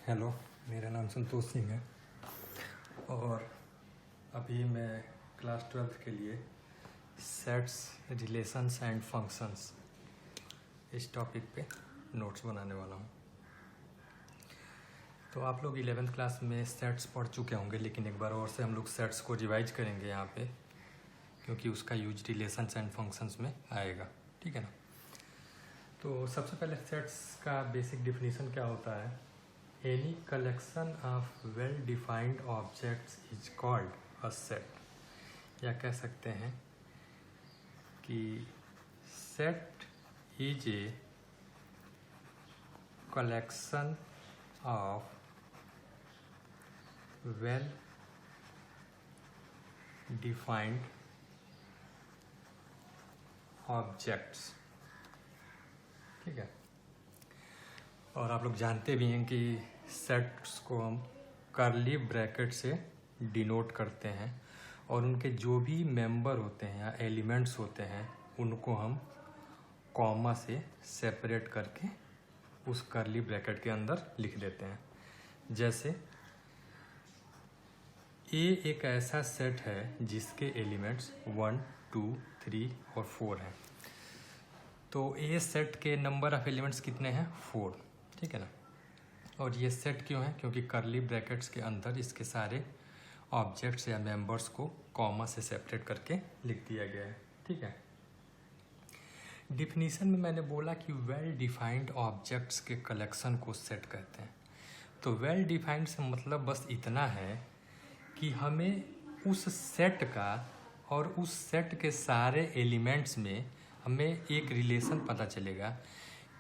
Hello, मेरा नाम संतोष सिंह है और अभी मैं क्लास 12th के लिए सेट्स, रिलेशंस एंड फंक्शंस इस टॉपिक पे नोट्स बनाने वाला हूँ। तो आप लोग 11th क्लास में सेट्स पढ़ चुके होंगे, लेकिन एक बार और से हम लोग सेट्स को रिवाइज करेंगे यहाँ पे, क्योंकि उसका यूज रिलेशंस एंड फंक्शंस में आएगा। ठीक है ना। तो सबसे पहले सेट्स का बेसिक डिफिनीशन क्या होता है। Any collection of well defined objects is called a set, या कह सकते हैं कि set is a collection of well defined objects. ठीक है। और आप लोग जानते भी हैं कि सेट्स को हम कर्ली ब्रैकेट से डिनोट करते हैं, और उनके जो भी मेंबर होते हैं या एलिमेंट्स होते हैं उनको हम कॉमा से सेपरेट करके उस कर्ली ब्रैकेट के अंदर लिख देते हैं। जैसे ए एक ऐसा सेट है जिसके एलिमेंट्स 1, 2, 3 और 4 हैं। तो ए सेट के नंबर ऑफ एलिमेंट्स कितने हैं? 4। ठीक है ना। और ये सेट क्यों है? क्योंकि कर्ली ब्रैकेट्स के अंदर इसके सारे ऑब्जेक्ट्स या मेंबर्स को कॉमा से सेपरेट करके लिख दिया गया है। ठीक है। डिफिनीशन में मैंने बोला कि वेल डिफाइंड ऑब्जेक्ट्स के कलेक्शन को सेट कहते हैं। तो वेल डिफाइंड से मतलब बस इतना है कि हमें उस सेट का और उस सेट के सारे एलिमेंट्स में हमें एक रिलेशन पता चलेगा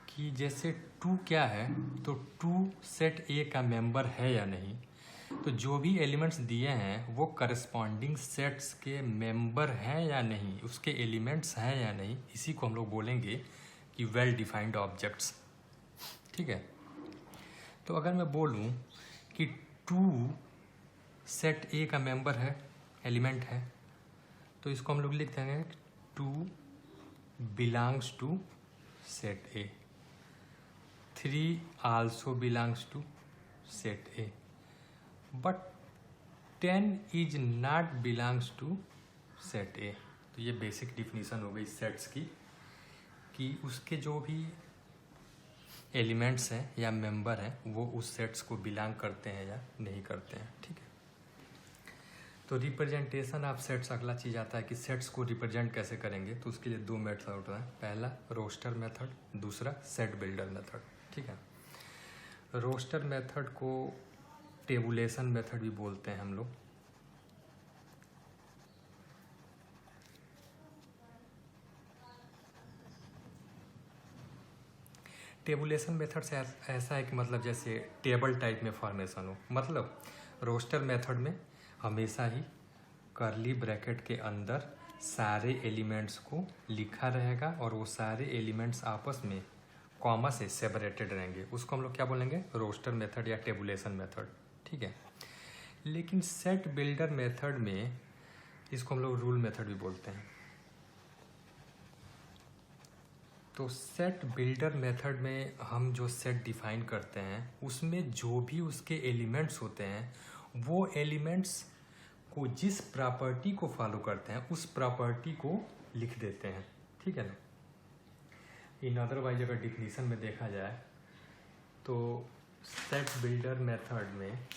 कि जैसे 2 क्या है, तो 2 सेट ए का मेंबर है या नहीं। तो जो भी एलिमेंट्स दिए हैं वो करस्पॉन्डिंग सेट्स के मेंबर हैं या नहीं, उसके एलिमेंट्स हैं या नहीं, इसी को हम लोग बोलेंगे कि वेल डिफाइंड ऑब्जेक्ट्स। ठीक है। तो अगर मैं बोलूं कि 2 सेट ए का मेंबर है, एलिमेंट है, तो इसको हम लोग लिख देंगे 2 belongs to set A, 3 also belongs to set A, but 10 is not belongs to set A। तो ये बेसिक डिफिनीशन हो गई सेट्स की, कि उसके जो भी एलिमेंट्स हैं या मेंबर हैं वो उस सेट्स को बिलोंग करते हैं या नहीं करते हैं। ठीक है। तो रिप्रेजेंटेशन ऑफ सेट्स, अगला चीज़ आता है कि सेट्स को रिप्रेजेंट कैसे करेंगे। तो उसके लिए 2 मेथड होता है। पहला रोस्टर मेथड, दूसरा सेट बिल्डर मेथड। ठीक है। रोस्टर मेथड को टेबुलेशन मेथड भी बोलते हैं हम लोग। टेबुलेशन मेथड से ऐसा है कि मतलब जैसे टेबल टाइप में फॉर्मेशन हो। मतलब रोस्टर मेथड में हमेशा ही कर्ली ब्रैकेट के अंदर सारे एलिमेंट्स को लिखा रहेगा और वो सारे एलिमेंट्स आपस में कॉमा से सेपरेटेड रहेंगे। उसको हम लोग क्या बोलेंगे? रोस्टर मेथड या टेबुलेशन मेथड। ठीक है। लेकिन सेट बिल्डर मेथड में इसको हम लोग रूल मेथड भी बोलते हैं। तो सेट बिल्डर मेथड में हम जो सेट डिफाइन करते हैं उसमें जो भी उसके एलिमेंट्स होते हैं वो एलिमेंट्स को जिस प्रॉपर्टी को फॉलो करते हैं उस प्रॉपर्टी को लिख देते हैं। ठीक है ना। इन अदरवाइज अगर डिफिनीशन में देखा जाए तो सेट बिल्डर मेथड में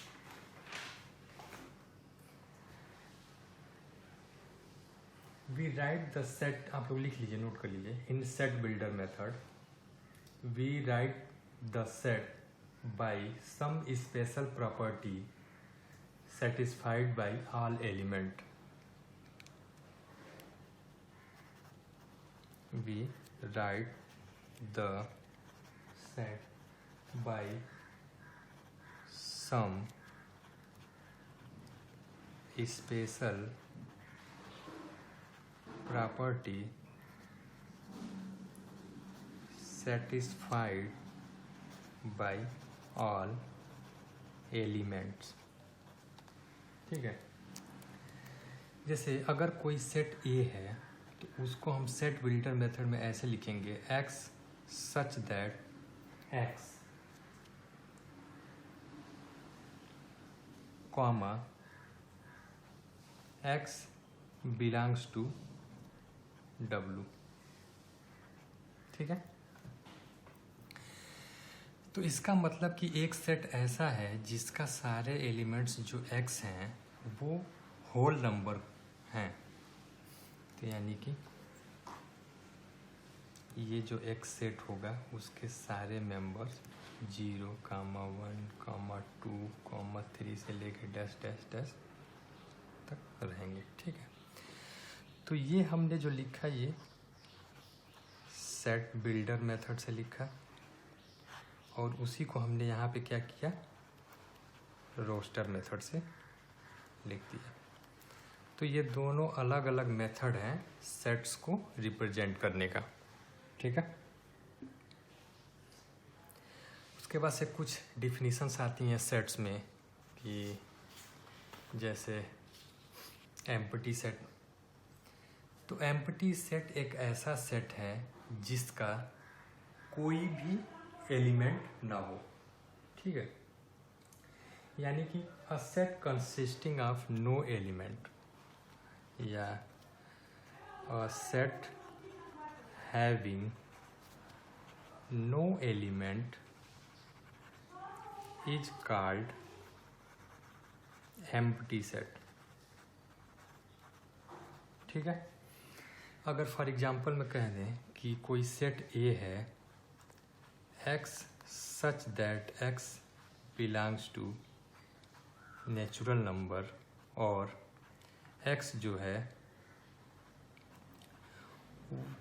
वी राइट द सेट, आप लोग लिख लीजिए, नोट कर लीजिए। In set builder method we write the set by some special property satisfied by all element। we write the set by some special property satisfied by all elements। ठीक है। जैसे अगर कोई सेट ए है तो उसको हम सेट बिल्डर मेथड में ऐसे लिखेंगे, x such that x comma x belongs to W। ठीक है, तो इसका मतलब कि एक सेट ऐसा है जिसका सारे एलिमेंट्स जो x हैं वो होल नंबर हैं। तो यानी कि ये जो x सेट होगा उसके सारे मेंबर्स 0, 1, 2, 3 से लेके डैश डैश डैश तक रहेंगे। ठीक है, तो ये हमने जो लिखा ये सेट बिल्डर मेथड से लिखा और उसी को हमने यहाँ पे क्या किया, रोस्टर मेथड से लिख दिया। तो ये दोनों अलग अलग मेथड हैं सेट्स को रिप्रेजेंट करने का। ठीक है, उसके बाद से कुछ डिफिनीशंस आती हैं सेट्स में कि जैसे एम्प्टी सेट। तो एम्प्टी सेट एक ऐसा सेट है जिसका कोई भी एलिमेंट ना हो। ठीक है, यानी कि a set consisting of no element या a set having no element is called empty set. ठीक है, अगर फॉर एग्जांपल में कह दें कि कोई सेट ए है x such that x belongs to natural number और x जो है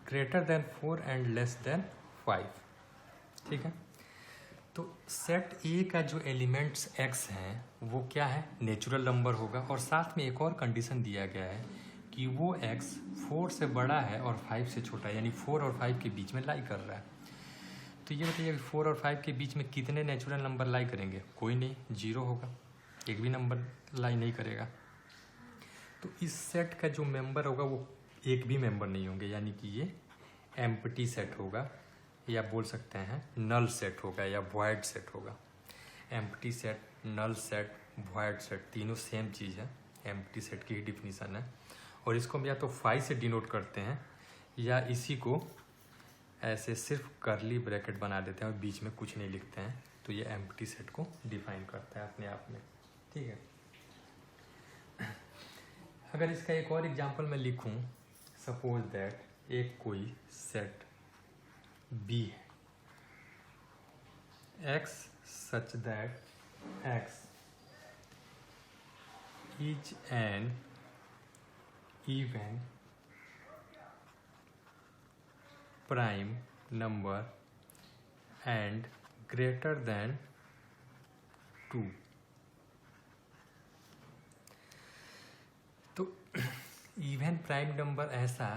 greater than 4 and less than 5। ठीक है, तो सेट ए का जो एलिमेंट्स x हैं वो क्या है, नेचुरल नंबर होगा और साथ में एक और कंडीशन दिया गया है कि वो x 4 से बड़ा है और 5 से छोटा है, यानी 4 और 5 के बीच में लाई कर रहा है। तो ये बताइए 4 और 5 के बीच में कितने नेचुरल नंबर लाई करेंगे, कोई नहीं, 0 होगा, एक भी नंबर लाई नहीं करेगा। तो इस सेट का जो मेंबर होगा वो एक भी मेंबर नहीं होंगे, यानी कि ये एम्प्टी सेट होगा या बोल सकते हैं नल सेट होगा या वॉइड सेट होगा। Empty set, null set, void set तीनों सेम चीज़ है, एम्प्टी सेट की ही डिफिनीशन है। और इसको हम या तो 5 से डिनोट करते हैं या इसी को ऐसे सिर्फ करली ब्रैकेट बना देते हैं और बीच में कुछ नहीं लिखते हैं। तो ये एम्प्टी सेट को डिफाइन करता है अपने आप में। ठीक है, अगर इसका एक और एग्जांपल मैं लिखूं, सपोज दैट एक कोई सेट बी है x such that x is an even prime number and greater than 2। तो इवन प्राइम नंबर ऐसा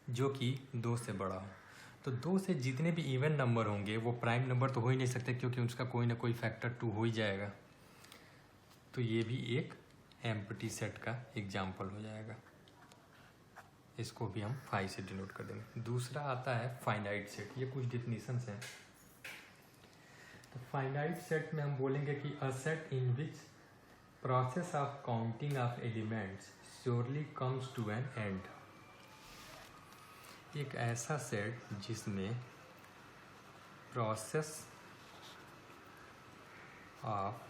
जो कि 2 से बड़ा हो। तो 2 से जितने भी इवन नंबर होंगे वो प्राइम नंबर तो हो ही नहीं सकते क्योंकि उसका कोई ना कोई फैक्टर 2 हो ही जाएगा। तो ये भी एक एम्प्टी सेट का एग्जाम्पल हो जाएगा, इसको भी हम 5 से डिनोट कर देंगे। दूसरा आता है फाइनाइट सेट। ये कुछ डिफिनीशंस हैं। तो फाइनाइट सेट में हम बोलेंगे कि a set in which process of counting of elements surely comes to an end. एक ऐसा सेट जिसमें process of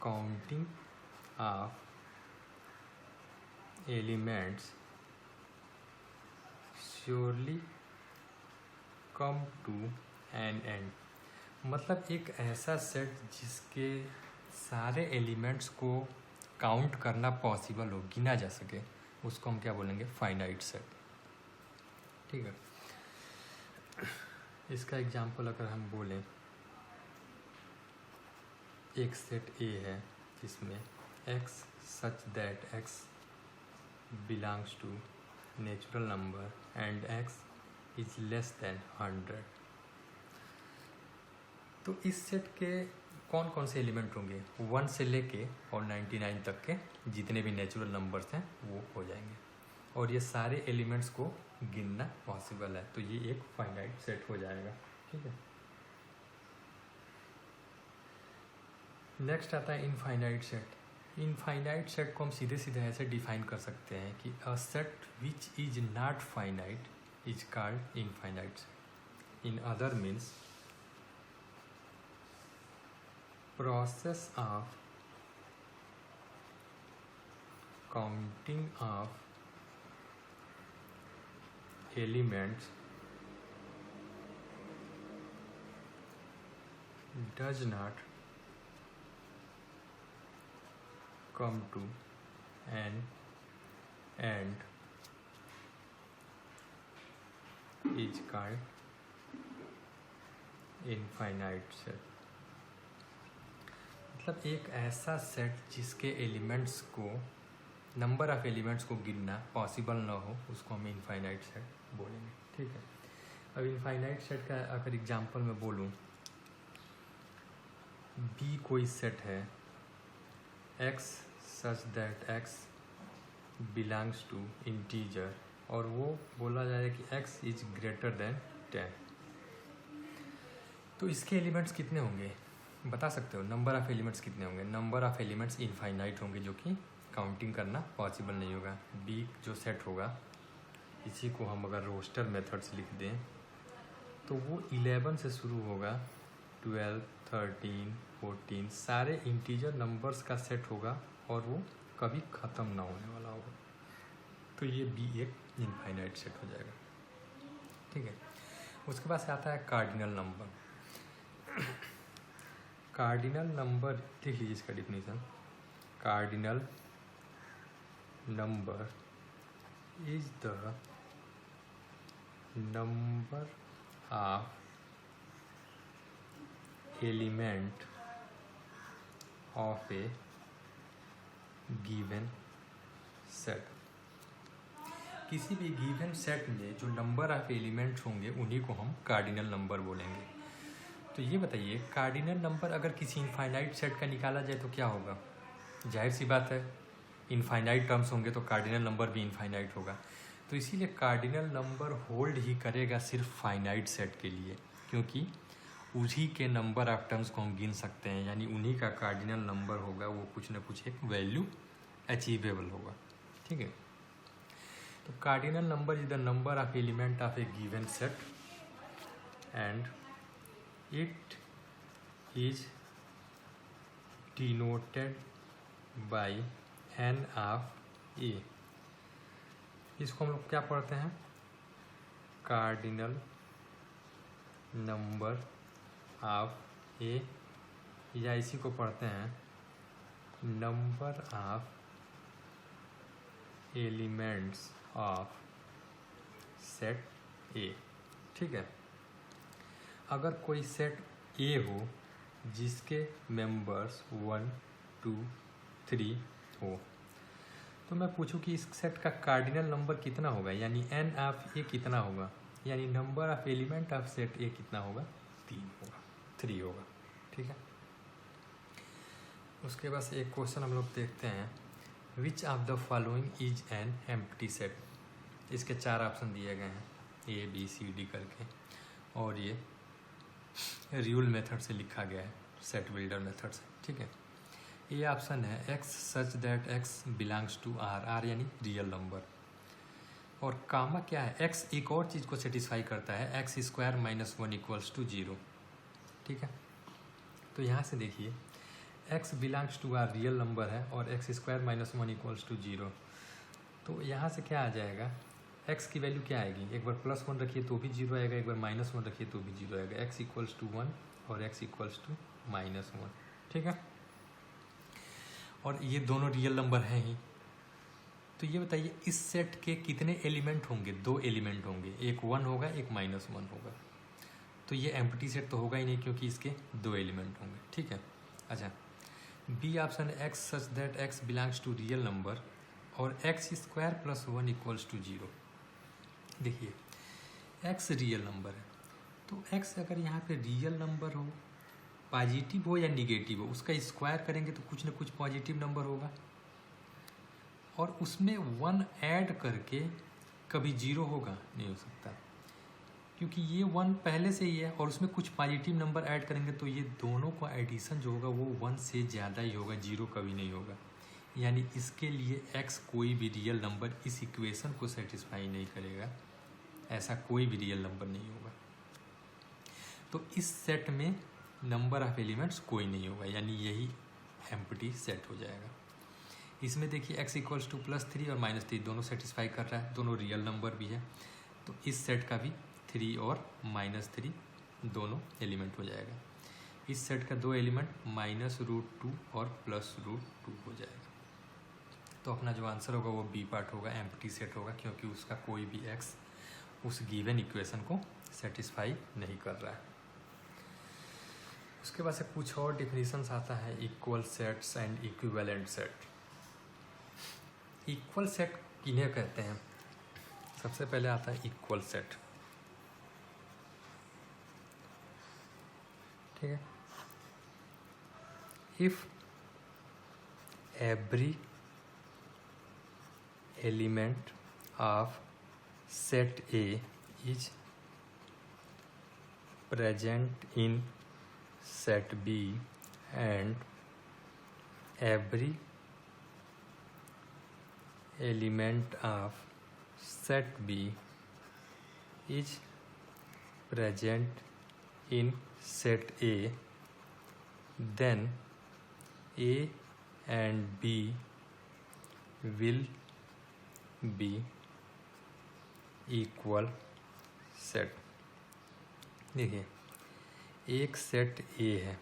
counting of elements surely come to an end. मतलब एक ऐसा सेट जिसके सारे एलिमेंट्स को काउंट करना पॉसिबल हो, गिना जा सके, उसको हम क्या बोलेंगे, फाइनाइट सेट। ठीक है, इसका एग्जांपल अगर हम बोलें, एक सेट ए है जिसमें x such that x belongs to natural number and x is less than 100। तो इस सेट के कौन कौन से एलिमेंट होंगे, 1 से लेके और 99 तक के जितने भी नेचुरल नंबर्स हैं वो हो जाएंगे और ये सारे एलिमेंट्स को गिनना पॉसिबल है। तो ये एक फाइनाइट सेट हो जाएगा। ठीक है, नेक्स्ट आता है इनफाइनाइट सेट। इनफाइनाइट सेट को हम सीधे सीधे ऐसे डिफाइन कर सकते हैं कि a set which is not finite is called infinite set. In other means process of counting of elements does not come to an end is called infinite set। मतलब एक ऐसा सेट जिसके एलिमेंट्स को, number of elements को गिनना possible ना हो, उसको हम इनफाइनाइट सेट बोलेंगे। ठीक है, अब इनफाइनाइट सेट का अगर एग्जांपल मैं बोलूँ, बी कोई सेट है x such that x belongs to integer, और वो बोला जाए कि एक्स इज ग्रेटर देन 10, तो इसके एलिमेंट्स कितने होंगे बता सकते हो? नंबर ऑफ एलिमेंट्स कितने होंगे? नंबर ऑफ एलिमेंट्स इनफाइनाइट होंगे, जो कि काउंटिंग करना पॉसिबल नहीं होगा। बी जो सेट होगा, इसी को हम अगर रोस्टर मेथड से लिख दें तो वो 11 से शुरू होगा, 12, 13, 14 सारे इंटीजर नंबर्स का सेट होगा और वो कभी ख़त्म ना होने वाला होगा। तो ये बी एक इनफाइनाइट सेट हो जाएगा। ठीक है, उसके बाद से आता है कार्डिनल नंबर। कार्डिनल नंबर लिख लीजिए इसका definition. Cardinal number is the number of element of a given set। किसी भी गिवन सेट में जो नंबर ऑफ एलिमेंट्स होंगे उन्हीं को हम कार्डिनल नंबर बोलेंगे। तो ये बताइए, कार्डिनल नंबर अगर किसी इनफाइनाइट सेट का निकाला जाए तो क्या होगा? जाहिर सी बात है, इनफाइनाइट टर्म्स होंगे तो कार्डिनल नंबर भी इनफाइनाइट होगा। तो इसीलिए कार्डिनल नंबर होल्ड ही करेगा सिर्फ फाइनाइट सेट के लिए, क्योंकि उसी के नंबर ऑफ टर्म्स को हम गिन सकते हैं, यानी उन्हीं का कार्डिनल नंबर होगा, वो कुछ ना कुछ एक वैल्यू अचीवेबल होगा। ठीक है, तो cardinal number is the number of element of a given set and it is denoted by n of ए। इसको हम लोग क्या पढ़ते हैं? कार्डिनल नंबर ऑफ ए, या इसी को पढ़ते हैं number of elements of set A. ठीक है, अगर कोई सेट ए हो जिसके मेंबर्स 1, 2, 3 हो, तो मैं पूछूं कि इस सेट का कार्डिनल नंबर कितना होगा, यानी एन ऑफ ए कितना होगा, यानी number of element of set ए कितना होगा? 3 होगा, 3 होगा। ठीक है, उसके बाद एक क्वेश्चन हम लोग देखते हैं, which of the following is an empty set. इसके 4 ऑप्शन दिए गए हैं, ए बी सी डी करके, और ये रियूल मेथड से लिखा गया है, सेट बिल्डर मेथड से। ठीक है, ये ऑप्शन है x such that x belongs to R, R यानी रियल नंबर, और कामा क्या है? एक्स एक और चीज़ को सेटिस्फाई करता है, x square minus 1 equals to 0। ठीक है, तो यहाँ से देखिए, x belongs to R real number है और x square minus 1 equals to 0, तो यहाँ से क्या आ जाएगा? एक्स की वैल्यू क्या आएगी? एक बार +1 रखिए तो भी 0 आएगा, एक बार -1 रखिए तो भी 0 आएगा। एक्स इक्वल्स टू 1 और एक्स इक्वल्स टू -1। ठीक है, और ये दोनों रियल नंबर हैं ही। तो ये बताइए, इस सेट के कितने एलिमेंट होंगे? 2 एलिमेंट होंगे, एक 1 होगा, एक -1 होगा। तो ये एम्प्टी सेट तो होगा ही नहीं, क्योंकि इसके 2 एलिमेंट होंगे। ठीक है, अच्छा, b option x such that x belongs to real number और x square plus 1 equals to 0। देखिए, एक्स रियल नंबर है, तो एक्स अगर यहाँ पे रियल नंबर हो, पॉजिटिव हो या निगेटिव हो, उसका स्क्वायर करेंगे तो कुछ ना कुछ पॉजिटिव नंबर होगा, और उसमें 1 ऐड करके कभी 0 होगा? नहीं हो सकता। क्योंकि ये 1 पहले से ही है और उसमें कुछ पॉजिटिव नंबर ऐड करेंगे तो ये दोनों का एडिशन जो होगा वो 1 से ज़्यादा ही होगा, 0 कभी नहीं होगा। यानी इसके लिए x कोई भी रियल नंबर इस इक्वेशन को सेटिस्फाई नहीं करेगा, ऐसा कोई भी रियल नंबर नहीं होगा। तो इस सेट में नंबर ऑफ एलिमेंट्स कोई नहीं होगा, यानी यही एम्प्टी सेट हो जाएगा। इसमें देखिए x इक्वल्स टू +3 और -3 दोनों सेटिस्फाई कर रहा है, दोनों रियल नंबर भी है। तो इस सेट का भी 3 और -3 दोनों एलिमेंट हो जाएगा। इस सेट का 2 एलिमेंट -√2 और +√2 हो जाएगा। तो अपना जो आंसर होगा वो बी पार्ट होगा, एम्प्टी सेट होगा, क्योंकि उसका कोई भी x उस गिवन इक्वेशन को सेटिस्फाई नहीं कर रहा है। उसके बाद से कुछ और डिफिनीशंस आता है, equal sets and equivalent set. Equal set किन्हें कहते हैं? सबसे पहले आता है इक्वल सेट, ठीक है। If every element of set A is present in set B and every element of set B is present in set A, then A and B will be equal set। देखिए, एक set A है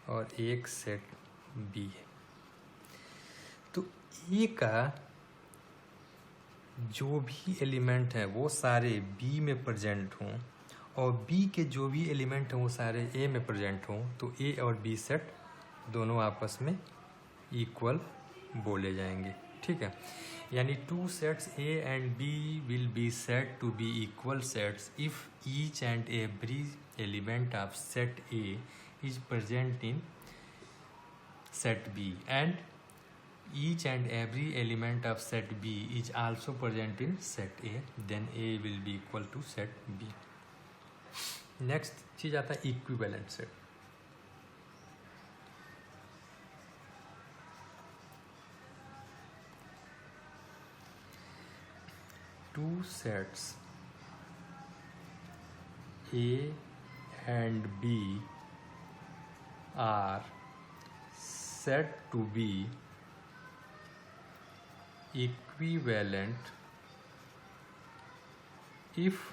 और एक set B है। तो A का जो भी एलिमेंट है वो सारे B में प्रेजेंट हों और B के जो भी एलिमेंट हैं वो सारे A में प्रेजेंट हों, तो A और B सेट दोनों आपस में इक्वल बोले जाएंगे, ठीक है। यानी 2 sets A and B will be said to be equal sets if each and every element of set A is present in set B and each and every element of set B is also present in set A, then A will be equal to set B। Next चीज आता है equivalent set. Two sets A and B are said to be equivalent if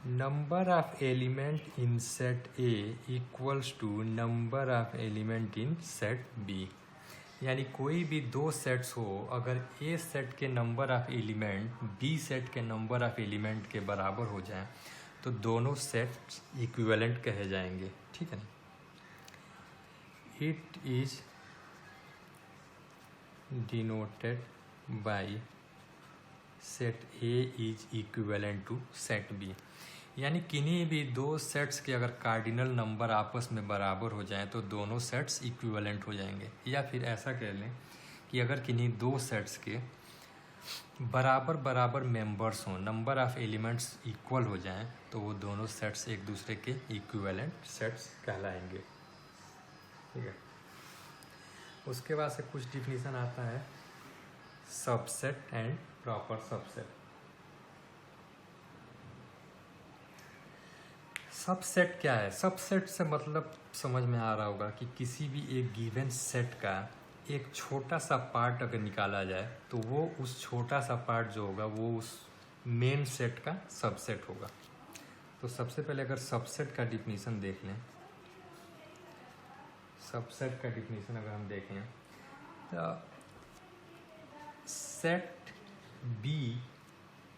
number of element in set A equals to number of element in set B। यानी कोई भी 2 sets हो, अगर A set के number of element B set के number of element के बराबर हो जाए तो दोनों सेट्स इक्विवेलेंट कहे जाएंगे, ठीक है ना। It is denoted by set A is equivalent to set B। यानी किन्हीं भी 2 सेट्स के अगर कार्डिनल नंबर आपस में बराबर हो जाएं तो दोनों सेट्स इक्विवेलेंट हो जाएंगे। या फिर ऐसा कह लें कि अगर किन्हीं 2 सेट्स के बराबर बराबर मेंबर्स हों, नंबर ऑफ एलिमेंट्स इक्वल हो जाएं, तो वो दोनों सेट्स एक दूसरे के इक्विवेलेंट सेट्स कहलाएंगे, ठीक है। उसके बाद से कुछ डिफिनीशन आता है subset and proper subset. Subset क्या है? सबसेट से मतलब समझ में आ रहा होगा कि किसी भी एक गिवन सेट का एक छोटा सा पार्ट अगर निकाला जाए तो वो उस छोटा सा पार्ट जो होगा वो उस मेन सेट का सबसेट होगा। तो सबसे पहले अगर सबसेट का डिफिनीशन देख लें, सबसेट का डिफिनीशन अगर हम देखें तो set B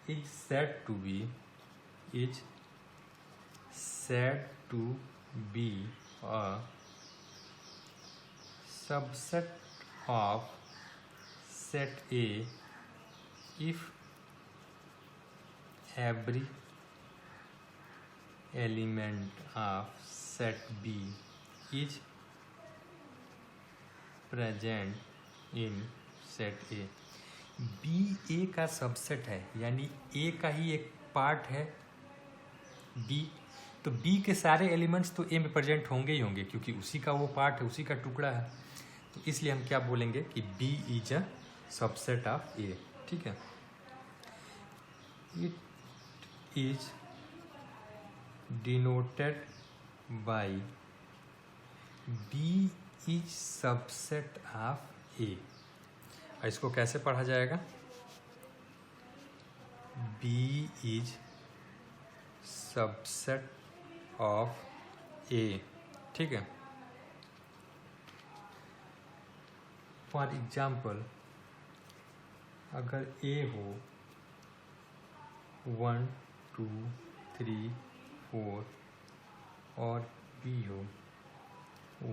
is said to B is said to be a subset of set A if every element of set B is present in set A। B A का subset है, यानी ए का ही एक पार्ट है बी, तो B के सारे elements तो ए में प्रेजेंट होंगे ही होंगे, क्योंकि उसी का वो पार्ट है, उसी का टुकड़ा है। तो इसलिए हम क्या बोलेंगे कि B is a subset of A. ठीक है, it is denoted by B is subset of ए। इसको कैसे पढ़ा जाएगा? B is subset of A. ठीक है, फॉर एग्जाम्पल अगर ए हो 1 2 3 4 और बी हो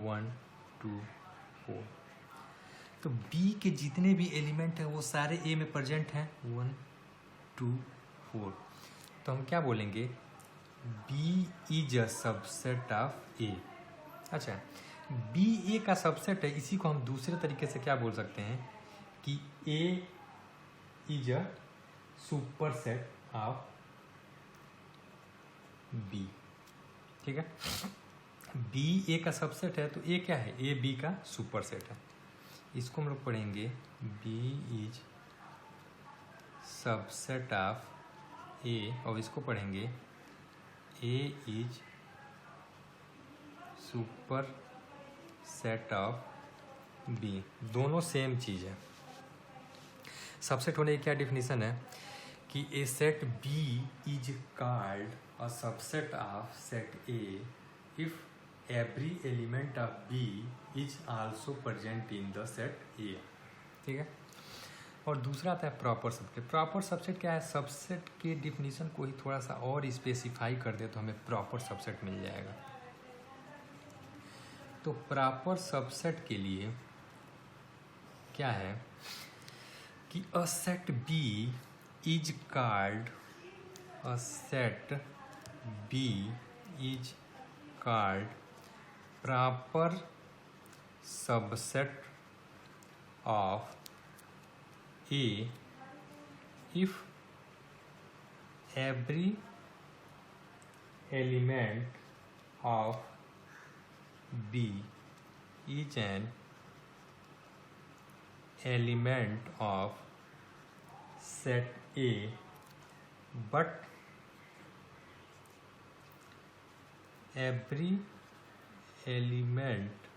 1 2 4, तो बी के जितने भी एलिमेंट हैं वो सारे ए में प्रेजेंट हैं 1 2 4। तो हम क्या बोलेंगे? B is a subset of A. अच्छा, बी ए का सबसेट है, इसी को हम दूसरे तरीके से क्या बोल सकते हैं कि A is a superset of B. ठीक है, बी ए का सबसेट है तो ए क्या है? ए बी का सुपर सेट है। इसको हम लोग पढ़ेंगे B is subset of A, और इसको पढ़ेंगे A is superset of B. दोनों सेम चीज़ है। सबसेट होने की क्या डिफिनीशन है कि a set B is called a subset of set A if every element of B is also present in the set A. ठीक है, और दूसरा आता है प्रॉपर सबसेट। प्रॉपर सबसेट क्या है? सबसेट के डिफिनीशन को ही थोड़ा सा और स्पेसिफाई कर दे तो हमें प्रॉपर सबसेट मिल जाएगा। तो प्रॉपर सबसेट के लिए क्या है कि a set B is called a set B is called proper subset of A if every element of B is an element of set A, but every element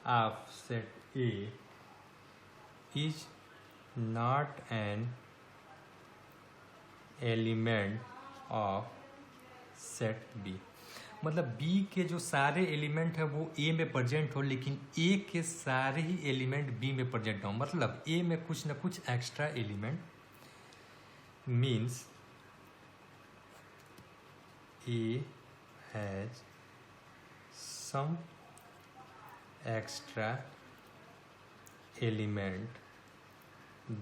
of set A is not an element of set B। मतलब B के जो सारे element हैं वो A में present हो, लेकिन A के सारे ही एलिमेंट B में प्रेजेंट हो। मतलब A में कुछ ना कुछ extra element, means A has some extra element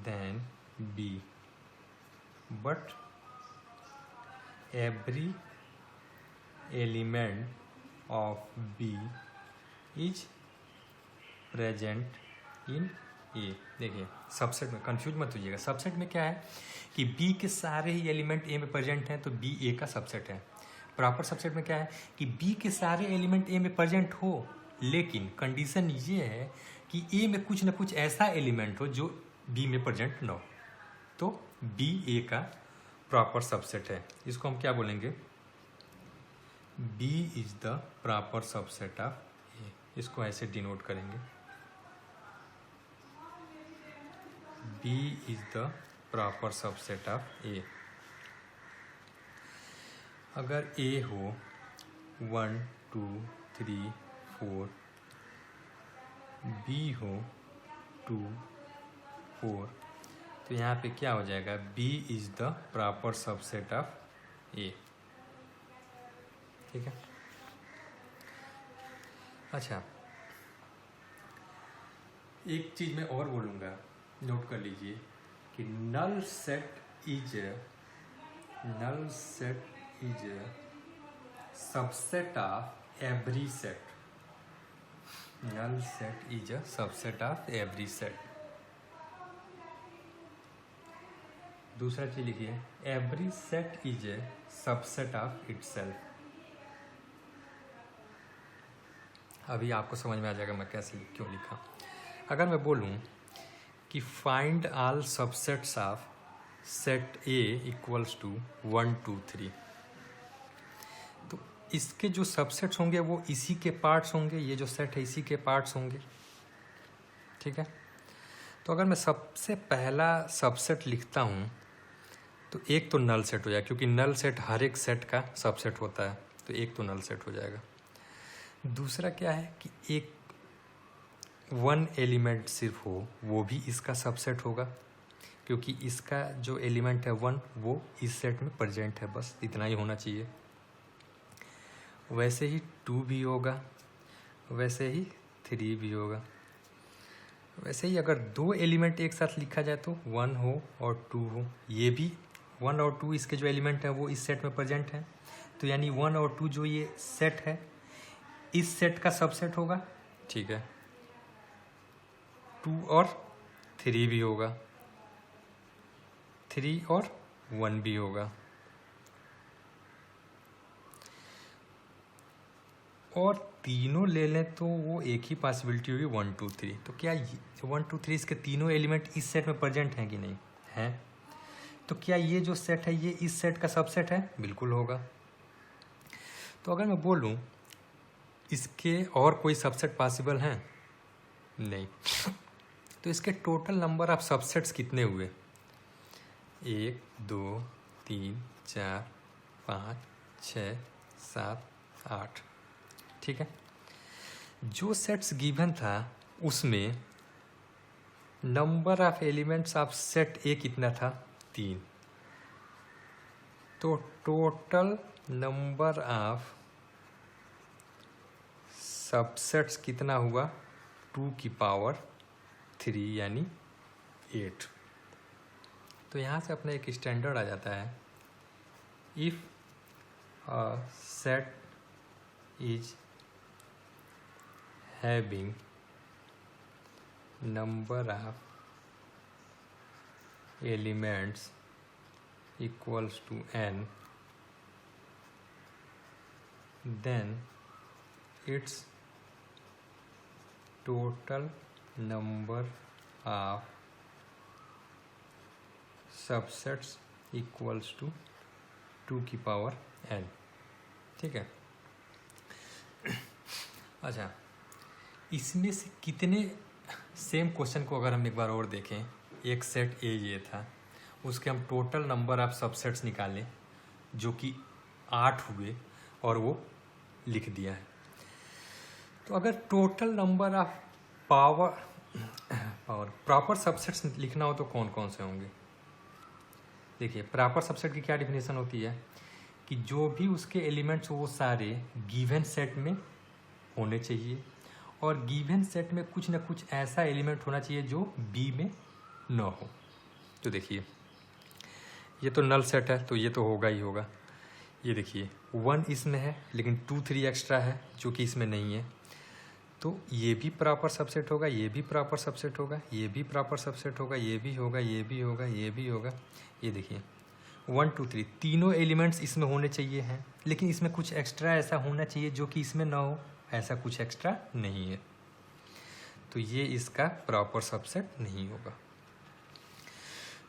than B, but every element of B is present in A. देखिए, सबसेट में कंफ्यूज मत होइएगा। सबसेट में क्या है कि बी के सारे ही एलिमेंट ए में प्रेजेंट हैं तो बी ए का सबसेट है। प्रॉपर सबसेट में क्या है कि बी के सारे एलिमेंट ए में प्रेजेंट हो, लेकिन कंडीशन ये है कि ए में कुछ ना कुछ ऐसा एलिमेंट हो जो बी में प्रेजेंट ना हो, तो बी ए का प्रॉपर सबसेट है। इसको हम क्या बोलेंगे? B is the proper subset of ए। इसको ऐसे डिनोट करेंगे, B is the proper subset of A. अगर A हो 1 2 3 4, B हो 2 4, तो यहाँ पे क्या हो जाएगा? B is the proper subset of A. ठीक है, अच्छा एक चीज मैं और बोलूँगा, नोट कर लीजिए कि null set is subset of every set. Null set is a subset of every set. दूसरा चीज लिखिए, every set is a subset of itself. अभी आपको समझ में आ जाएगा मैं कैसे क्यों लिखा। अगर मैं बोलूं कि find all subsets of set A equals to 1 2 3, तो इसके जो सबसेट्स होंगे वो इसी के पार्ट्स होंगे, ये जो सेट है इसी के पार्ट्स होंगे, ठीक है। तो अगर मैं सबसे पहला सबसेट लिखता हूँ तो एक तो नल सेट हो जाएगा, क्योंकि नल सेट हर एक सेट का सबसेट होता है, तो एक तो नल सेट हो जाएगा। दूसरा क्या है कि एक वन एलिमेंट सिर्फ हो, वो भी इसका सबसेट होगा, क्योंकि इसका जो एलिमेंट है 1 वो इस सेट में प्रेजेंट है, बस इतना ही होना चाहिए। वैसे ही 2 भी होगा, वैसे ही 3 भी होगा। वैसे ही अगर 2 एलिमेंट एक साथ लिखा जाए तो 1 हो और 2 हो, ये भी 1 और 2 इसके जो एलिमेंट हैं वो इस सेट में प्रेजेंट हैं, तो यानी 1 और 2 जो ये सेट है इस सेट का सबसेट होगा, ठीक है। 2 और 3 भी होगा, 3 और 1 भी होगा, और तीनों ले लें तो वो एक ही पॉसिबिलिटी होगी 1 2 3। तो क्या 1 2 3 इसके तीनों एलिमेंट इस सेट में प्रेजेंट हैं कि नहीं हैं? तो क्या ये जो सेट है ये इस सेट का सबसेट है? बिल्कुल होगा। तो अगर मैं बोलूं इसके और कोई सबसेट पॉसिबल हैं? नहीं। तो इसके टोटल नंबर ऑफ सबसेट्स कितने हुए? 1 2 3 4 5 6 7 8, ठीक है। जो सेट्स गिवन था उसमें number of elements of set ए कितना था? 3। तो टोटल नंबर ऑफ सबसेट्स कितना हुआ? 2 की पावर 3 यानी 8। तो यहाँ से अपना एक स्टैंडर्ड आ जाता है, if set is having number of elements equals to n, then its total number of subsets equals to 2 की पावर n, ठीक है। अच्छा, इसमें से कितने, सेम क्वेश्चन को अगर हम एक बार और देखें, एक सेट ए ये था, उसके हम टोटल नंबर ऑफ सबसेट्स निकालें जो कि 8 हुए और वो लिख दिया है। तो अगर total number of proper subsets लिखना हो तो कौन कौन से होंगे? देखिए, प्रॉपर सबसेट की क्या डिफिनेशन होती है कि जो भी उसके एलिमेंट्स वो सारे गिवन सेट में होने चाहिए, और गिवन सेट में कुछ ना कुछ ऐसा एलिमेंट होना चाहिए जो बी में न हो। तो देखिए, ये तो नल सेट है तो ये तो होगा ही होगा। ये देखिए 1 इसमें है लेकिन 2 3 एक्स्ट्रा है जो कि इसमें नहीं है, तो ये भी प्रॉपर सबसेट होगा, ये भी प्रॉपर सबसेट होगा, ये भी प्रॉपर सबसेट होगा, ये भी होगा, ये भी होगा, ये भी होगा। ये देखिए 1 2 3 तीनों एलिमेंट्स इसमें होने चाहिए हैं, लेकिन इसमें कुछ एक्स्ट्रा ऐसा होना चाहिए जो कि इसमें ना हो, ऐसा कुछ एक्स्ट्रा नहीं है, तो ये इसका प्रॉपर सबसेट नहीं होगा।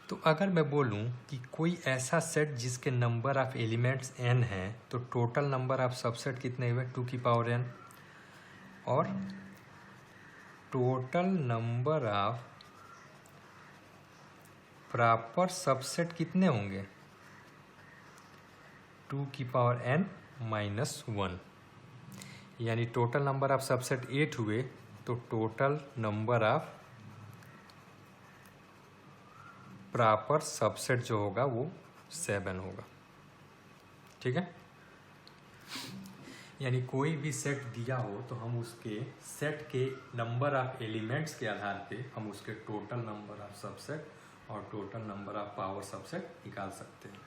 तो अगर मैं बोलूं कि कोई ऐसा सेट जिसके नंबर ऑफ एलिमेंट्स n हैं, तो टोटल नंबर ऑफ सबसेट कितने हुए? 2 की पावर n, और total number of proper subset कितने होंगे? 2 की पावर n माइनस 1, यानी टोटल नंबर ऑफ सबसेट 8 हुए, तो total number of proper subset जो होगा वो 7 होगा, ठीक है। यानी कोई भी सेट दिया हो तो हम उसके सेट के नंबर ऑफ एलिमेंट्स के आधार पे हम उसके टोटल नंबर ऑफ सबसेट और total number of power subset निकाल सकते हैं।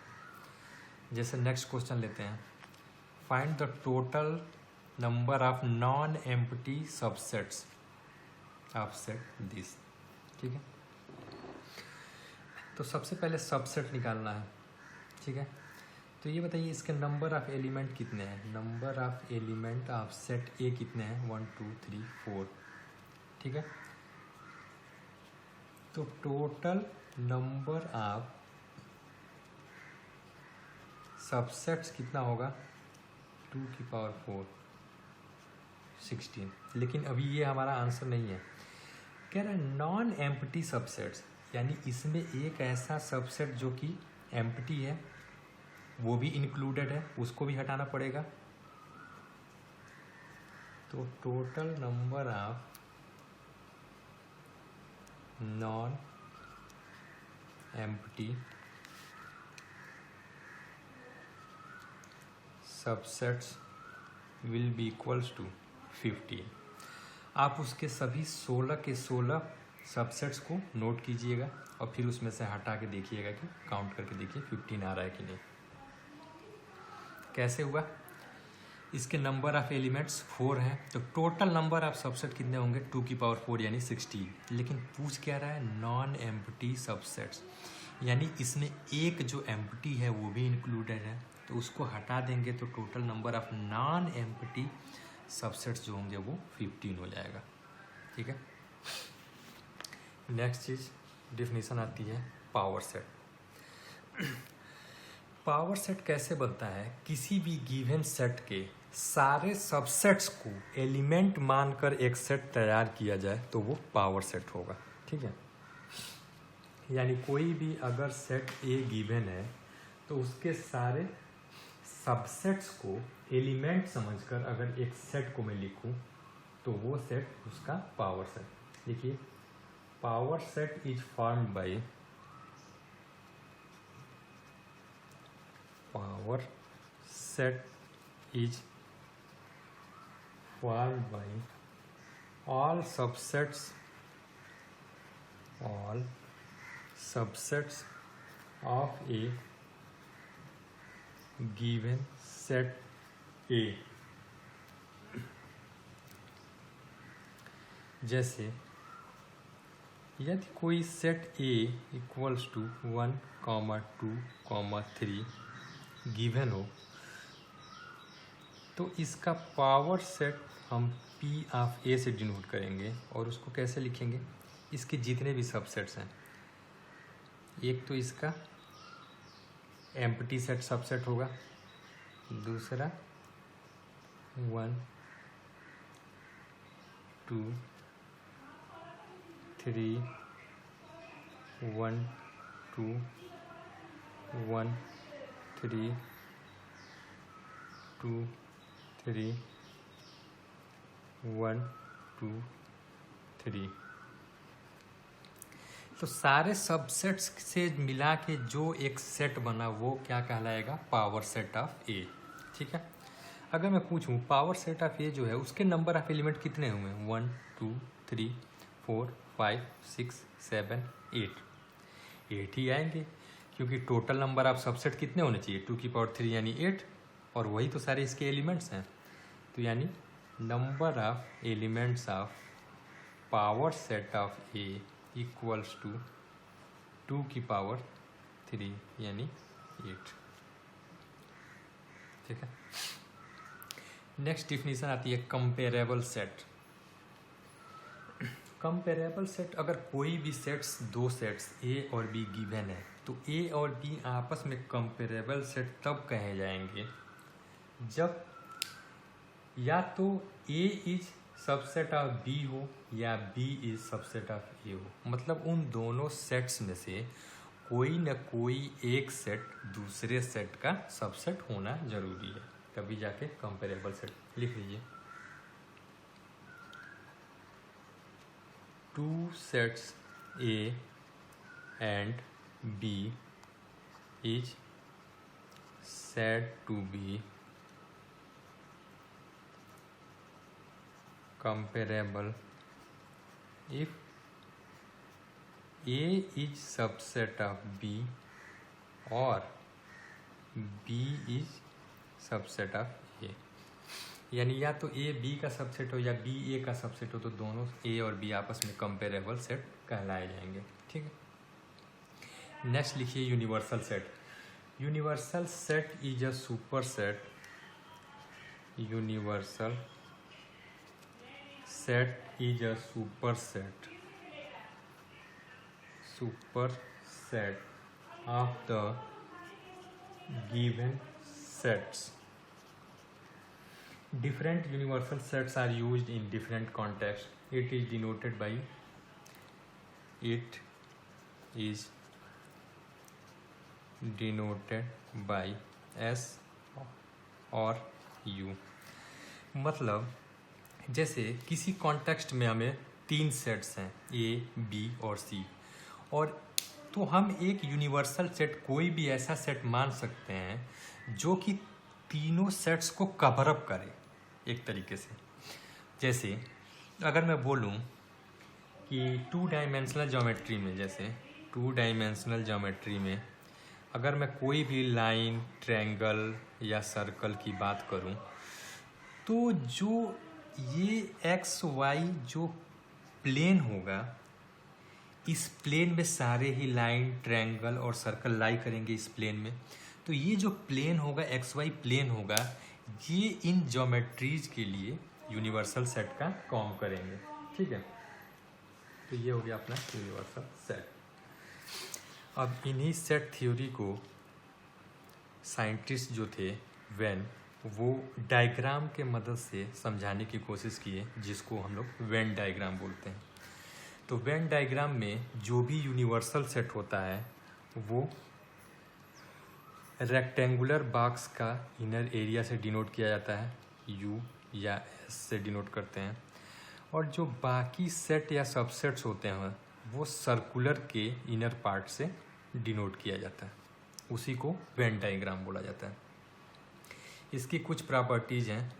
जैसे नेक्स्ट क्वेश्चन लेते हैं, find the total number of non empty subsets of set this, ठीक है। तो सबसे पहले सबसेट निकालना है, ठीक है। तो ये बताइए इसके नंबर ऑफ एलिमेंट कितने हैं। Number of element of set ए कितने हैं, 1 2 3 4, ठीक है। तो टोटल नंबर ऑफ सबसेट्स कितना होगा, 2 की पावर 4 16। लेकिन अभी ये हमारा आंसर नहीं है, कह रहा है नॉन एम्प्टी सबसेट्स, यानी इसमें एक ऐसा सबसेट जो कि एम्प्टी है वो भी इंक्लूडेड है, उसको भी हटाना पड़ेगा। तो total number of non empty subsets will be equals to 15। आप उसके सभी 16 के 16 सबसेट्स को नोट कीजिएगा और फिर उसमें से हटा के देखिएगा कि काउंट करके देखिए 15 आ रहा है कि नहीं। कैसे हुआ, इसके नंबर ऑफ एलिमेंट्स 4 हैं, तो टोटल नंबर ऑफ सबसेट कितने होंगे, 2 की पावर 4 यानी 16। लेकिन पूछ क्या रहा है, नॉन एम्प्टी सबसेट्स, यानी इसमें एक जो एम्प्टी है वो भी इंक्लूडेड है, तो उसको हटा देंगे तो total number of non empty subsets जो होंगे वो 15 हो जाएगा, ठीक है। नेक्स्ट चीज डिफिनीशन आती है पावर सेट। पावर सेट कैसे बनता है, किसी भी गिवन सेट के सारे सबसेट्स को एलिमेंट मानकर एक सेट तैयार किया जाए तो वो पावर सेट होगा, ठीक है। यानी कोई भी अगर सेट ए गिवन है तो उसके सारे सबसेट्स को एलिमेंट समझकर अगर एक सेट को मैं लिखूं तो वो सेट उसका पावर सेट। देखिए power set is formed by power set is formed by all subsets of a given set A। जैसे यदि कोई set A equals to 1, 2, 3 given हो तो इसका पावर सेट हम P ऑफ A से डिनोट करेंगे। और उसको कैसे लिखेंगे, इसके जितने भी सबसेट्स हैं, एक तो इसका एम्प्टी सेट सबसेट होगा, दूसरा 1 2 3 1 2 1 3 2 3 1 2 3। तो सारे सबसेट्स से मिला के जो एक सेट बना वो क्या कहलाएगा, पावर सेट ऑफ ए, ठीक है। अगर मैं पूछूं पावर सेट ऑफ ए जो है उसके नंबर ऑफ एलिमेंट कितने हुए, 1 2 3 4 5 6 7 8 ही आएंगे, क्योंकि टोटल नंबर ऑफ सबसेट कितने होने चाहिए, 2 की पावर 3 यानी 8, और वही तो सारे इसके एलिमेंट्स हैं। तो यानी number of elements of power set of A equals to 2 की पावर 3 यानी 8, ठीक है। नेक्स्ट डिफिनीशन आती है कंपेरेबल सेट। कंपेरेबल सेट, अगर कोई भी सेट्स, दो सेट्स ए और बी गिवन है तो ए और बी आपस में कंपेरेबल सेट तब कहे जाएंगे जब या तो ए इज सबसेट ऑफ बी हो या बी इज सबसेट ऑफ ए हो। मतलब उन दोनों सेट्स में से कोई न कोई एक सेट दूसरे सेट का सबसेट होना जरूरी है, तभी जाके कंपेरेबल सेट। लिख लीजिए 2 sets A and B is said to be comparable if A is subset of B or B is subset of A। यानी या तो ए बी का सबसेट हो या बी ए का सबसेट हो, तो दोनों ए और बी आपस में कंपेरेबल सेट कहलाए जाएंगे, ठीक है। नेक्स्ट लिखिए universal set. Universal set is a super set. Universal set is a super set of the given sets. Different universal sets are used in different contexts. It is denoted by S और U। मतलब जैसे किसी context में हमें 3 sets हैं A, B और C, और तो हम एक यूनिवर्सल सेट कोई भी ऐसा सेट मान सकते हैं जो कि तीनों सेट्स को कवर अप करे एक तरीके से। जैसे अगर मैं बोलूं कि 2 डायमेंशनल ज्योमेट्री में, जैसे 2 डायमेंशनल ज्योमेट्री में अगर मैं कोई भी लाइन, ट्रायंगल या सर्कल की बात करूं, तो जो ये XY जो प्लेन होगा, इस प्लेन में सारे ही लाइन, ट्रायंगल और सर्कल लाई करेंगे इस प्लेन में। तो ये जो प्लेन होगा, XY प्लेन होगा, ये इन ज्योमेट्रीज के लिए यूनिवर्सल सेट का काम करेंगे। ठीक है, तो ये हो गया अपना यूनिवर्सल सेट। अब इन्हीं सेट थ्योरी को साइंटिस्ट जो थे वेन, वो डायग्राम के मदद से समझाने की कोशिश किए, जिसको हम लोग वेन डायग्राम बोलते हैं। तो वेन डायग्राम में जो भी यूनिवर्सल सेट होता है वो रेक्टेंगुलर बॉक्स का इनर एरिया से डिनोट किया जाता है, U या S से डिनोट करते हैं, और जो बाकी सेट या सबसेट्स होते हैं वो सर्कुलर के इनर पार्ट से डिनोट किया जाता है। उसी को वेन डायग्राम बोला जाता है। इसकी कुछ प्रॉपर्टीज हैं,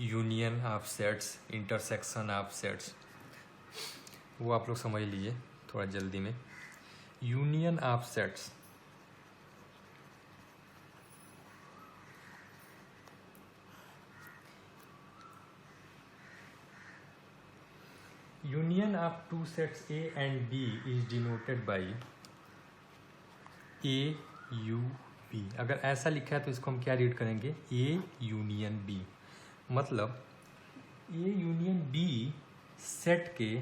union of sets, intersection of sets, वो आप लोग समझ लीजिए थोड़ा जल्दी में। Union of sets, union of 2 sets A and B is denoted by AUB। अगर ऐसा लिखा है तो इसको हम क्या रीड करेंगे, A यूनियन B। मतलब A यूनियन B सेट के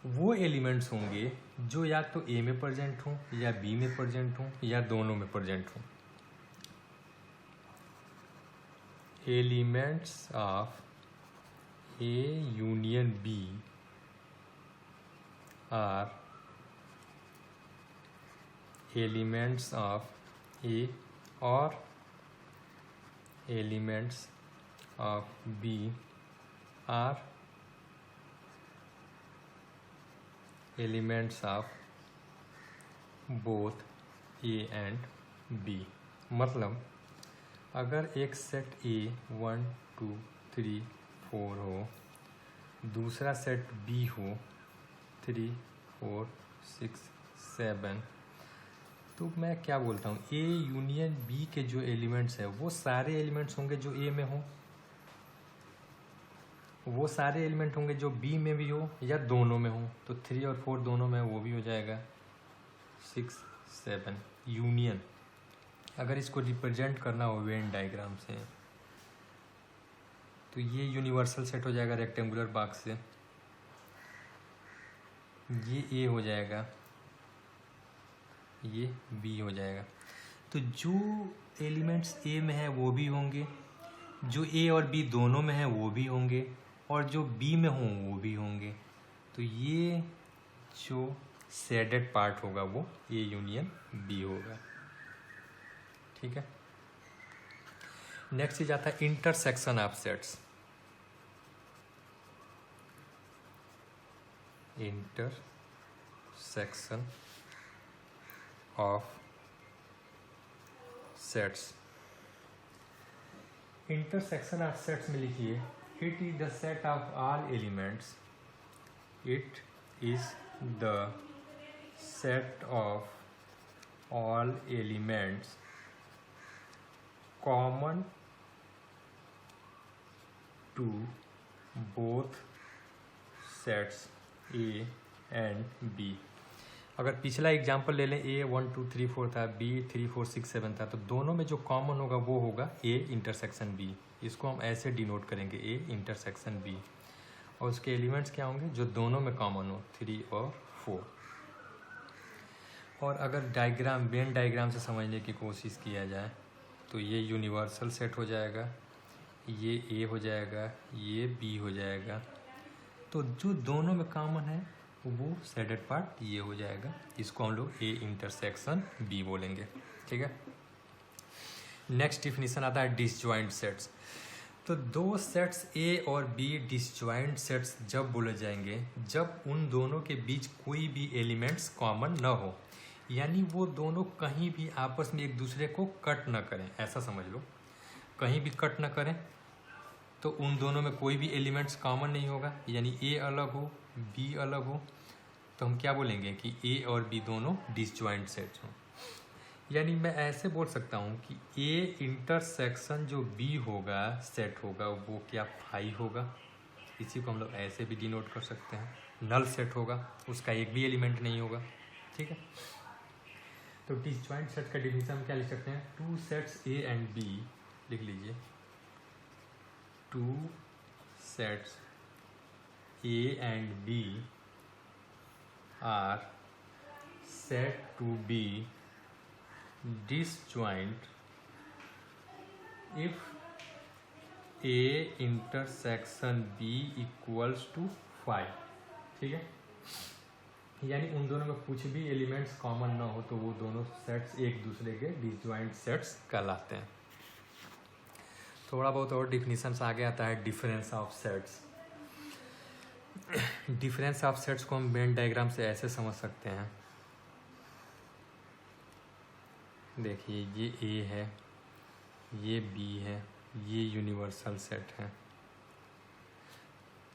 वो एलिमेंट्स होंगे जो या तो A में प्रेजेंट हों या B में प्रेजेंट हों या दोनों में प्रेजेंट हों। Elements of A union B are elements of A और elements of B are elements of both A and B। मतलब अगर एक सेट A 1 2 3 4 हो, दूसरा सेट B हो 3 4 6 7, तो मैं क्या बोलता हूँ, A यूनियन B के जो एलिमेंट्स हैं वो सारे एलिमेंट्स होंगे जो A में हो, वो सारे एलिमेंट होंगे जो B में भी हो या दोनों में हो। तो 3 और 4 दोनों में, वो भी हो जाएगा 6 7। यूनियन, अगर इसको रिप्रेजेंट करना हो वेन डायग्राम से, तो ये यूनिवर्सल सेट हो जाएगा रेक्टेंगुलर बॉक्स से, ये A हो जाएगा, ये B हो जाएगा। तो जो एलिमेंट्स A में है वो भी होंगे, जो A और B दोनों में है वो भी होंगे, और जो B में हों वो भी होंगे। तो ये जो शेडेड पार्ट होगा वो A यूनियन B होगा। ठीक है, नेक्स्ट चीज आता है intersection of sets. Intersection of sets, intersection of sets में लिखिए, it is the set of all elements, it is the set of all elements common to both sets A and B। अगर पिछला example ले लें, ए 1 2 3 4 था, B 3 4 6 7 था, तो दोनों में जो कॉमन होगा वो होगा ए इंटरसेक्शन बी। इसको हम ऐसे डिनोट करेंगे, ए इंटरसेक्शन बी। और उसके एलिमेंट्स क्या होंगे जो दोनों में कॉमन हो, 3 और 4। और अगर डायग्राम, वेन डायग्राम से समझने की कोशिश किया जाए तो ये यूनिवर्सल सेट हो जाएगा, ये ए हो जाएगा, ये बी हो जाएगा। तो जो दोनों में कॉमन है वो शेडेड पार्ट ये हो जाएगा। इसको हम लोग ए इंटरसेक्शन बी बोलेंगे। ठीक है। नेक्स्ट डिफिनीशन आता है डिसजॉइंट सेट्स। तो दो सेट्स ए और बी डिसजॉइंट सेट्स जब बोले जाएंगे जब उन दोनों के बीच कोई भी एलिमेंट्स कॉमन न हो, यानी वो दोनों कहीं भी आपस में एक दूसरे को कट न करें। ऐसा समझ लो, कहीं भी कट न करें तो उन दोनों में कोई भी एलिमेंट्स कॉमन नहीं होगा, यानी ए अलग हो बी अलग हो, तो हम क्या बोलेंगे कि ए और बी दोनों डिसजॉइंट सेट्स हों। यानी मैं ऐसे बोल सकता हूँ कि ए इंटरसेक्शन जो बी होगा सेट होगा वो क्या फाई होगा। इसी को हम लोग ऐसे भी डिनोट कर सकते हैं, नल सेट होगा, उसका एक भी एलिमेंट नहीं होगा। ठीक है। तो डिसजॉइंट सेट का डिफिनीशन हम क्या लिख सकते हैं, two sets A and B, लिख लीजिए, two sets A and B are said to be disjoint if A intersection B equals to 5। ठीक है। यानी उन दोनों में कुछ भी एलिमेंट्स कॉमन ना हो तो वो दोनों सेट्स एक दूसरे के डिसजॉइंट सेट्स कहलाते हैं। थोड़ा बहुत और डिफिनीशंस आगे आता है difference of sets. Difference of sets को हम वेन डायग्राम से ऐसे समझ सकते हैं, देखिए ये ए है, ये बी है, ये यूनिवर्सल सेट है।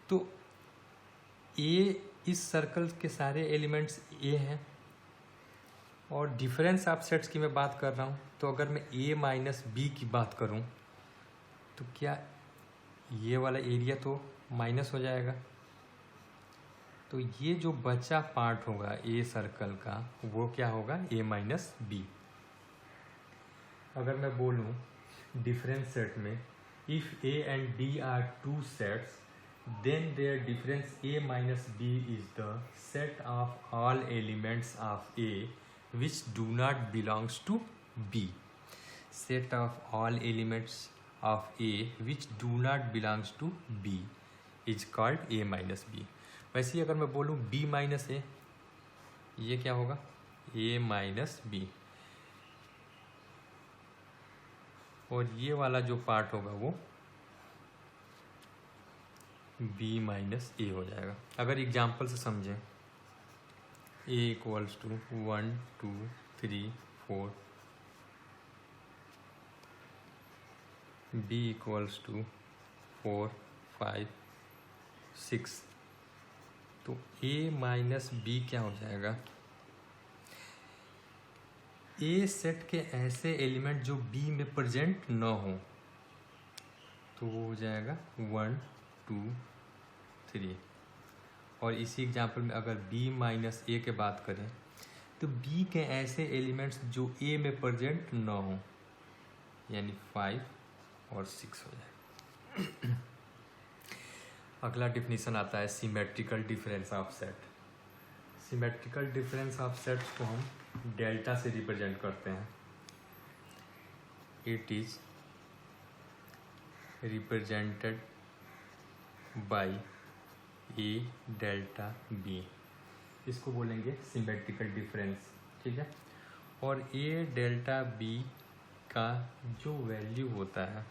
तो ए, इस सर्कल के सारे एलिमेंट्स ए हैं, और डिफरेंस ऑफ सेट्स की मैं बात कर रहा हूँ। तो अगर मैं ए माइनस बी की बात करूँ तो क्या ये वाला एरिया तो माइनस हो जाएगा, तो ये जो बचा पार्ट होगा ए सर्कल का वो क्या होगा, ए माइनस बी। अगर मैं बोलूँ डिफरेंस सेट में, if A and B are two sets then their difference A minus B is the set of all elements of A which do not belongs to B. Set of all elements of A which do not belongs to B is called A minus B. वैसे ही अगर मैं बोलूँ B minus ए, ये क्या होगा, ए minus B, और ये वाला जो पार्ट होगा वो बी माइनस ए हो जाएगा। अगर एग्जाम्पल से समझें, A equals to 1 2 3 4, B equals to 4 5 6, तो ए माइनस बी क्या हो जाएगा, ए सेट के ऐसे एलिमेंट जो बी में प्रेजेंट न हो, तो वो हो जाएगा 1 2 3। और इसी एग्जाम्पल में अगर बी माइनस ए के बात करें तो बी के ऐसे एलिमेंट्स जो ए में प्रेजेंट न हो, यानी 5 और 6 हो जाएगा। अगला डिफिनीशन आता है symmetrical difference of set. Symmetrical difference of sets को हम डेल्टा से रिप्रेजेंट करते हैं। It is represented by A delta B, इसको बोलेंगे सिमेट्रिकल डिफरेंस। ठीक है। और ए डेल्टा बी का जो वैल्यू होता है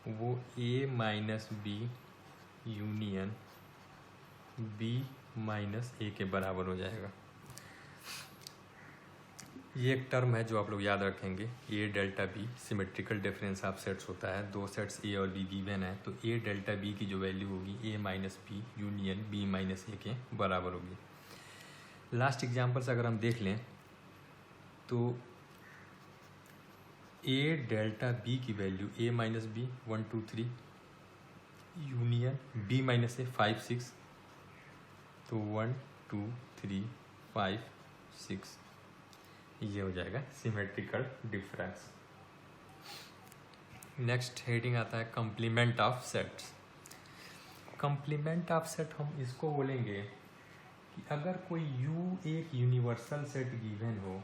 वो A minus B union B minus A के बराबर हो जाएगा। ये एक टर्म है जो आप लोग याद रखेंगे, A delta B symmetrical difference of sets होता है। दो सेट्स ए और बी गिवन है, तो ए डेल्टा बी की जो वैल्यू होगी A minus B union B minus A के बराबर होगी। लास्ट एग्जांपल से अगर हम देख लें तो ए डेल्टा बी की value A minus B 1 2 3 union B minus A 5 6, तो 1 2 3 5 6, ये हो जाएगा सिमेट्रिकल डिफरेंस। नेक्स्ट हेडिंग आता है complement of sets. Complement of set हम इसको बोलेंगे कि अगर कोई U एक यूनिवर्सल सेट गिवन हो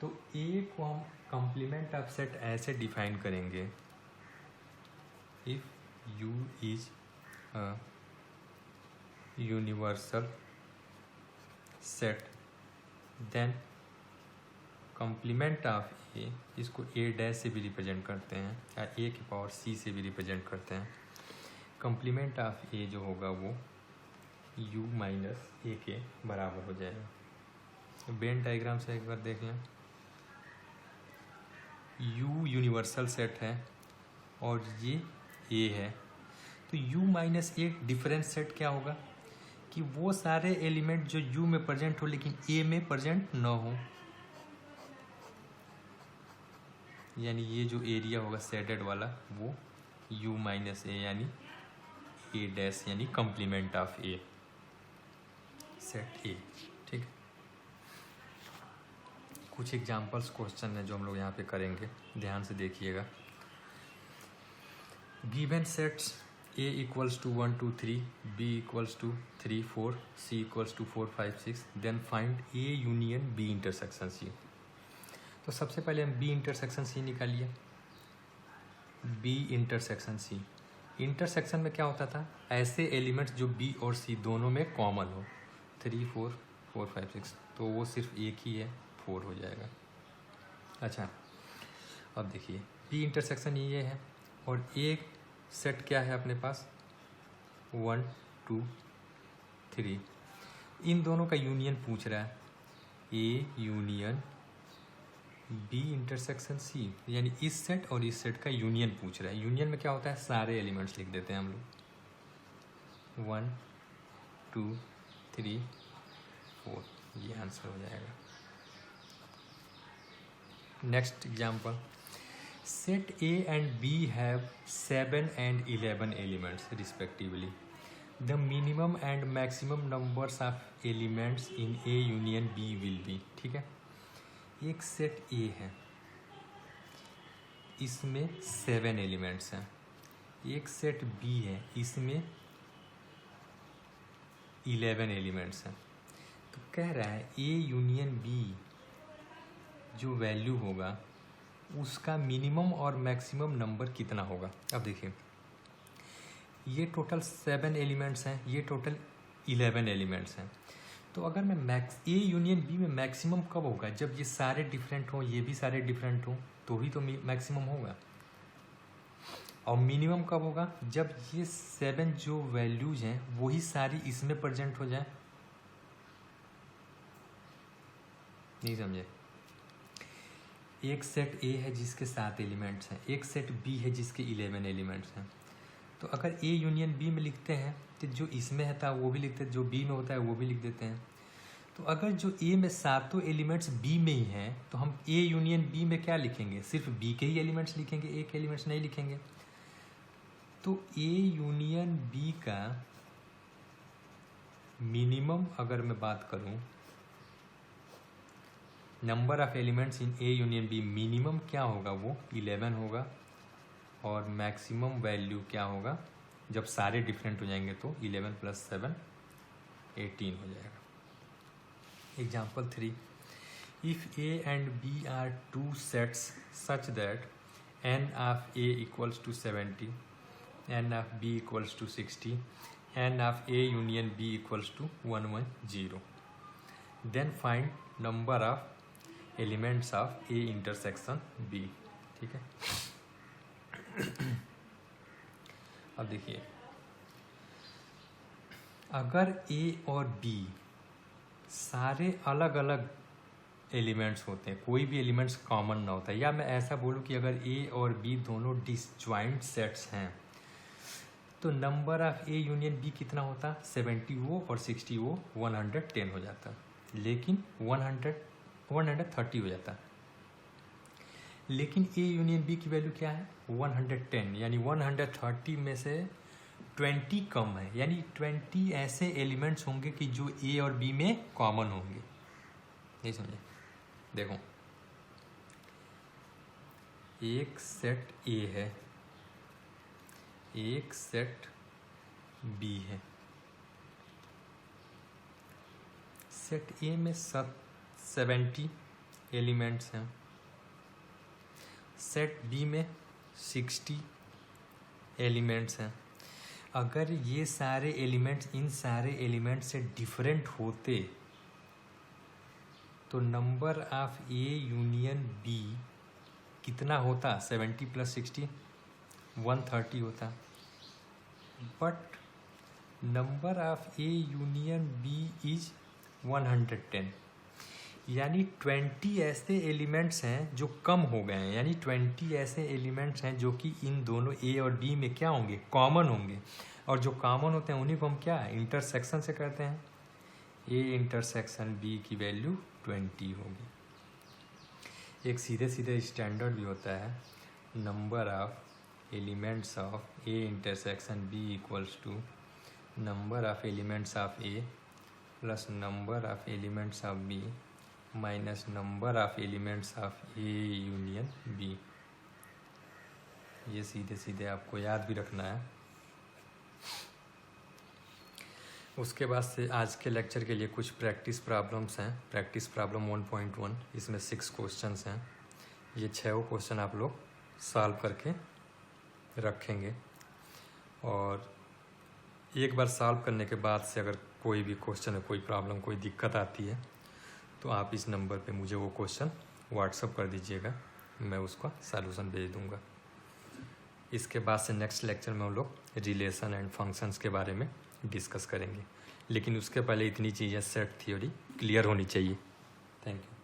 तो A को हम कम्प्लीमेंट ऑफ सेट ऐसे डिफाइन करेंगे, if U is a universal set then complement of A, इसको A डैश से भी रिप्रेजेंट करते हैं या A की पावर C से भी रिप्रेजेंट करते हैं। कम्प्लीमेंट ऑफ A जो होगा वो U माइनस A के बराबर हो जाएगा। वेन डायग्राम से एक बार देख लें। U यूनिवर्सल सेट है और ये A है, तो U minus A difference set क्या होगा कि वो सारे एलिमेंट जो U में प्रेजेंट हो लेकिन A में प्रेजेंट ना हो, यानी ये जो एरिया होगा शेडेड वाला वो U माइनस A यानी A डैश यानी complement of A, set A। ठीक है, कुछ एग्जांपल्स क्वेश्चन है जो हम लोग यहाँ पे करेंगे, ध्यान से देखिएगा। Given sets A equals to 1 2 3, B equals to 3 4, C equals to 4 5 6, then find A union B intersection C। तो सबसे पहले हम B इंटरसेक्शन C निकालिए। B इंटरसेक्शन C, इंटरसेक्शन में क्या होता था, ऐसे एलिमेंट्स जो B और C दोनों में कॉमन हो, 3 4 4 5 6, तो वो सिर्फ एक ही है, 4 हो जाएगा। अच्छा, अब देखिए B इंटरसेक्शन ये है और एक सेट क्या है अपने पास 1 2 3, इन दोनों का यूनियन पूछ रहा है, A union B intersection C, यानी इस सेट और इस सेट का यूनियन पूछ रहा है। यूनियन में क्या होता है, सारे एलिमेंट्स लिख देते हैं हम लोग, 1 2 3 4, ये आंसर हो जाएगा। Next example, set A and B have 7 and 11 elements respectively, the minimum and maximum numbers of elements in A union B will be. ठीक है, एक सेट A है, इसमें 7 एलिमेंट्स हैं। एक सेट B है, इसमें 11 एलिमेंट्स हैं। तो कह रहा है A यूनियन B जो वैल्यू होगा उसका मिनिमम और मैक्सिमम नंबर कितना होगा। अब देखिए ये टोटल 7 एलिमेंट्स हैं, ये टोटल 11 एलिमेंट्स हैं। तो अगर मैं A यूनियन B में मैक्सिमम कब होगा, जब ये सारे डिफरेंट हों, ये भी सारे डिफरेंट हों, तो ही तो मैक्सिमम होगा। और मिनिमम कब होगा, जब ये 7 जो वैल्यूज हैं वही सारी इसमें प्रेजेंट हो जाए। नहीं समझे, एक सेट A है जिसके 7 एलिमेंट्स हैं, एक सेट B है जिसके 11 एलिमेंट्स हैं। तो अगर A यूनियन B में लिखते हैं तो जो इसमें है था वो भी लिखते हैं, जो B में होता है वो भी लिख देते हैं। तो अगर जो A में सातों एलिमेंट्स B में ही हैं तो हम A यूनियन B में क्या लिखेंगे, सिर्फ B के ही एलिमेंट्स लिखेंगे, A के एलिमेंट्स नहीं लिखेंगे। तो A यूनियन B का मिनिमम अगर मैं बात करूं, number of elements in A union B minimum क्या होगा, वो 11 होगा, और मैक्सिमम वैल्यू क्या होगा, जब सारे डिफरेंट हो जाएंगे तो 11 + 7 18 हो जाएगा। Example 3, if A and B are 2 sets such that n of A equals to 70, n of B equals to 60, n of A union B equals to 110, then find number of elements of A intersection B। ठीक है, अब देखिए अगर A और B सारे अलग अलग elements होते हैं, कोई भी एलिमेंट्स कॉमन ना होता है, या मैं ऐसा बोलूँ कि अगर A और B दोनों डिसजॉइंट सेट्स हैं तो number of A union B कितना होता, 70 वो और 60 वो 110 हो जाता, लेकिन 130 हो जाता। लेकिन A यूनियन B की वैल्यू क्या है, 110, यानी 130 में से 20 कम है, यानी 20 ऐसे एलिमेंट्स होंगे कि जो A और B में कॉमन होंगे। नहीं समझे? देखो, एक सेट ए है, एक सेट बी है। सेट ए में 70 एलिमेंट्स हैं, सेट बी में 60 एलिमेंट्स हैं। अगर ये सारे एलिमेंट्स इन सारे एलिमेंट्स से डिफरेंट होते तो number of A union B कितना होता? 70 + 60 130 होता। But number of A union B is 110, यानी 20 ऐसे एलिमेंट्स हैं जो कम हो गए हैं, यानी 20 ऐसे एलिमेंट्स हैं जो कि इन दोनों ए और डी में क्या होंगे? कॉमन होंगे। और जो कॉमन होते हैं उन्हीं को हम क्या इंटरसेक्शन से कहते हैं। ए इंटरसेक्शन बी की वैल्यू 20 होगी। एक सीधे सीधे स्टैंडर्ड भी होता है, number of elements of A intersection B equals to number of elements of A plus number of elements of B minus number of elements of A union B. ये सीधे सीधे आपको याद भी रखना है। उसके बाद से आज के लेक्चर के लिए कुछ प्रैक्टिस प्रॉब्लम्स हैं। प्रैक्टिस प्रॉब्लम 1.1, इसमें 6 क्वेश्चंस हैं। ये 6 क्वेश्चन आप लोग सॉल्व करके रखेंगे, और एक बार सॉल्व करने के बाद से अगर कोई भी क्वेश्चन में कोई प्रॉब्लम, कोई दिक्कत आती है तो आप इस नंबर पे मुझे वो क्वेश्चन व्हाट्सअप कर दीजिएगा, मैं उसका सॉल्यूशन भेज दूंगा। इसके बाद से नेक्स्ट लेक्चर में हम लोग रिलेशन एंड फंक्शंस के बारे में डिस्कस करेंगे, लेकिन उसके पहले इतनी चीज़ें सेट थ्योरी क्लियर होनी चाहिए। Thank you.